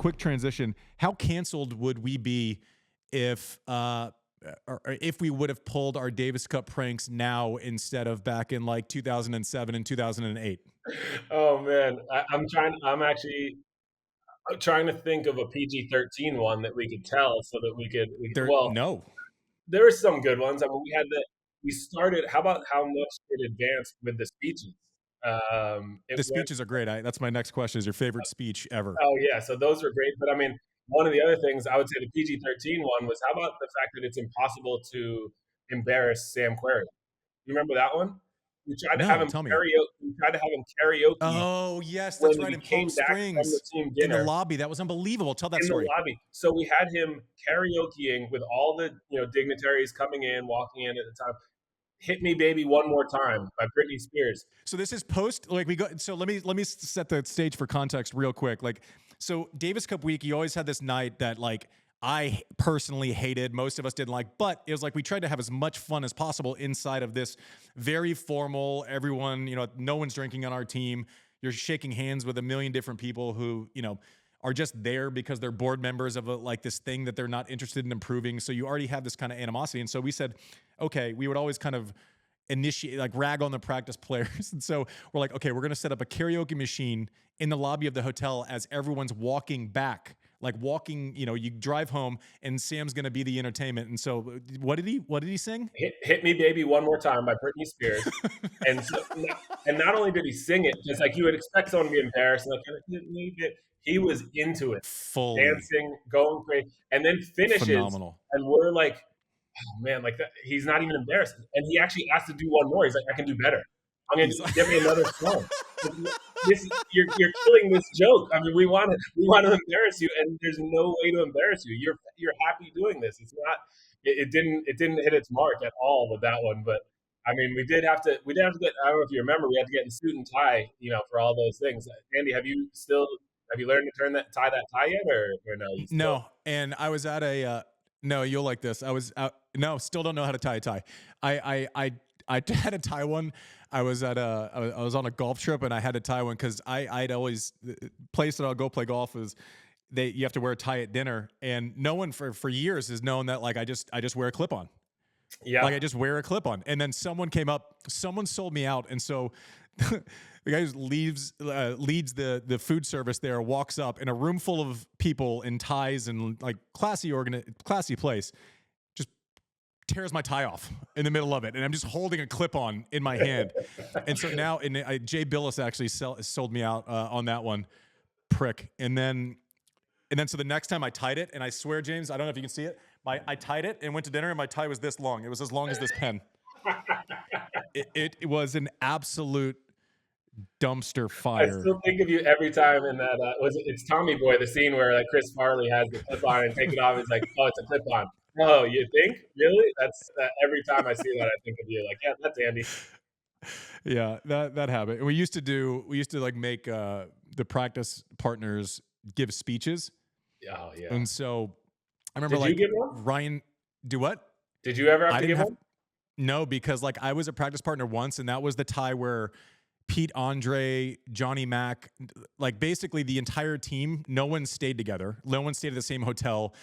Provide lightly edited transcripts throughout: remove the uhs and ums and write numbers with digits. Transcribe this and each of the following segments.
quick transition. How canceled would we be if or if we would have pulled our Davis Cup pranks now instead of back in like 2007 and 2008? Oh man, I'm actually trying to think of a PG-13 one that we could tell so that There, well, no. there are some good ones. I mean, we started, how about how much it advanced with the speeches? It The went, speeches are great. That's my next question. Is your favorite speech ever? oh yeah, so those were great. But I mean, one of the other things I would say the PG-13 one was, how about the fact that it's impossible to embarrass Sam Querrey? You remember that one? No, tell me. We tried to have him karaoke Oh, yes, when that's right. we In Palm came back from the Springs team in the dinner lobby. That was unbelievable. Tell that in the story. lobby. So we had him karaokeing with all the dignitaries coming in, walking in at the time. "Hit Me Baby One More Time" by Britney Spears. So this is post, like we go. So let me set the stage for context real quick. Like, so Davis Cup week, you always had this night that like I personally hated. Most of us didn't like, but it was like we tried to have as much fun as possible inside of this very formal. Everyone, no one's drinking on our team. You're shaking hands with a million different people who, are just there because they're board members of like this thing that they're not interested in improving. So you already have this kind of animosity. And so we said, okay, we would always kind of initiate, like rag on the practice players. And so we're like, okay, we're going to set up a karaoke machine in the lobby of the hotel as everyone's walking back, like walking, you drive home and Sam's going to be the entertainment. And so what did he sing? Hit Me Baby One More Time by Britney Spears. And so, and not only did he sing it, just like you would expect someone to be embarrassed, like, he was into it, Fully dancing, going crazy, and then finishes, phenomenal. and we're like, oh man, like that, he's not even embarrassed. And he actually asked to do one more. He's like, I can do better. I'm gonna He's like, get me another song. You're killing this joke. I mean, we want to embarrass you, and there's no way to embarrass you. You're happy doing this. It's not. It didn't hit its mark at all with that one. But I mean, we did have to get. I don't know if you remember, we had to get in suit and tie, for all those things. Andy, have you learned to tie that tie yet, or no? You still no. And I was at a, no, you'll like this. I was out. No, still don't know how to tie a tie. I had to tie one. I was on a golf trip and I had to tie one because I'd always, the place that I'll go play golf is you have to wear a tie at dinner, and no one for years has known that like I just wear a clip on. yeah. Like I just wear a clip on. And then someone came up, someone sold me out. And so the guy who leads the food service there walks up in a room full of people in ties and like classy place, just tears my tie off in the middle of it. And I'm just holding a clip on in my hand. And so now, Jay Billis actually sold me out on that one, prick. And then so the next time I tied it, and I swear, James, I don't know if you can see it. I tied it and went to dinner, and my tie was this long. It was as long as this pen. It was an absolute dumpster I fire. still think of you every time in that. It's Tommy Boy, the scene where like Chris Farley has the clip on and take it off. It's like, oh, it's a clip on. Oh, you think? Really? That's every time I see that, I think of you. Like, yeah, that's Andy. Yeah, that happened. We used to like make the practice partners give speeches, Oh, yeah. and so I remember Did you like give one? Ryan, do what? Did you ever have I to didn't give have one? no because like I was a practice partner once, and that was the tie where Pete Andre, Johnny Mack, like basically the entire team, no one stayed together. No one stayed at the same hotel.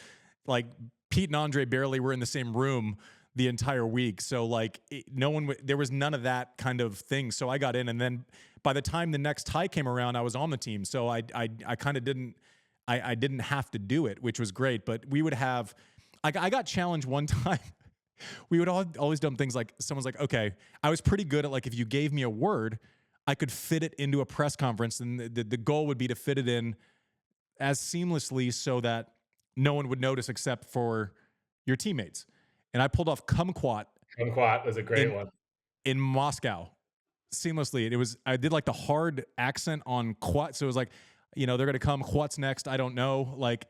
Like Pete and Andre barely were in the same room the entire week. So like there was none of that kind of thing. So I got in, and then by the time the next tie came around, I was on the team. So I kind of I didn't have to do it, which was great. But we would have, I got challenged one time. We would always done things like someone's like, okay, I was pretty good at like, if you gave me a word, I could fit it into a press conference, and the goal would be to fit it in as seamlessly so that no one would notice except for your teammates. And I pulled off kumquat Kumquat was a great in one. Moscow seamlessly. I did like the hard accent on quat, so it was like, they're gonna come. What's next? I don't know. Like,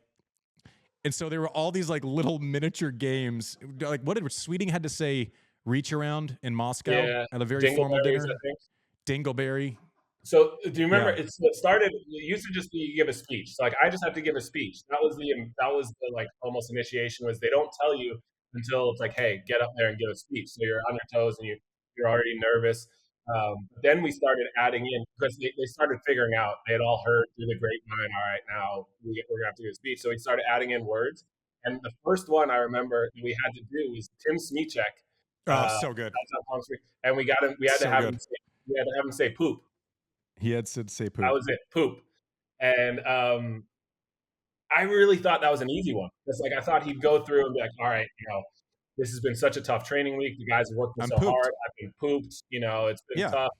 and so there were all these like little miniature games. Like, what did Sweeting had to say? Reach around in Moscow Yeah. at a very formal Dingleberries, I dinner. think. Dingleberry. So do you remember? Yeah. It's what started. It used to just be you give a speech. So like I just had to give a speech. That was the like almost initiation. Was they don't tell you until it's like, hey, get up there and give a speech. So you're on your toes and you're already nervous. But then we started adding in because they started figuring out they had all heard through the grapevine. All right, now we're gonna have to do a speech. So we started adding in words, and the first one I remember we had to do was Tim Smichek. Oh, so good. That's on Palm Springs. And we got him. So good. We had to have him say poop. He had to say That poop. was it, poop. And I really thought that was an easy one. It's like I thought he'd go through and be like, all right, this has been such a tough training week. The guys are working I'm so pooped. hard. I've been pooped. It's been Yeah. tough.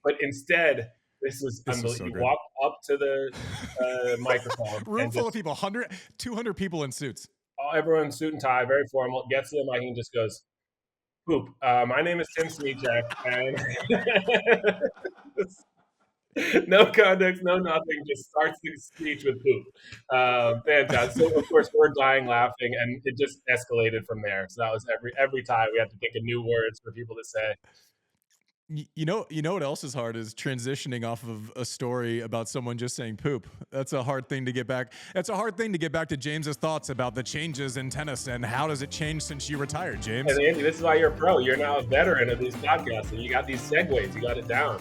But instead, this was unbelievable. So He good. walked up to the microphone. Room full of people, 100, 200 people in suits. Everyone in suit and tie, very formal, gets to the mic and just goes, poop. My name is Tim Smichek, and no context, no nothing, just starts the speech with poop. Fantastic. So of course we're dying laughing, and it just escalated from there. So that was every time we had to think of new words for people to say. You know what else is hard is transitioning off of a story about someone just saying poop. That's a hard thing to get back. That's a hard thing to get back to James's thoughts about the changes in tennis and how does it change since you retired, James? And Andy, this is why you're a pro. You're now a veteran of these podcasts, and you got these segues. You got it down.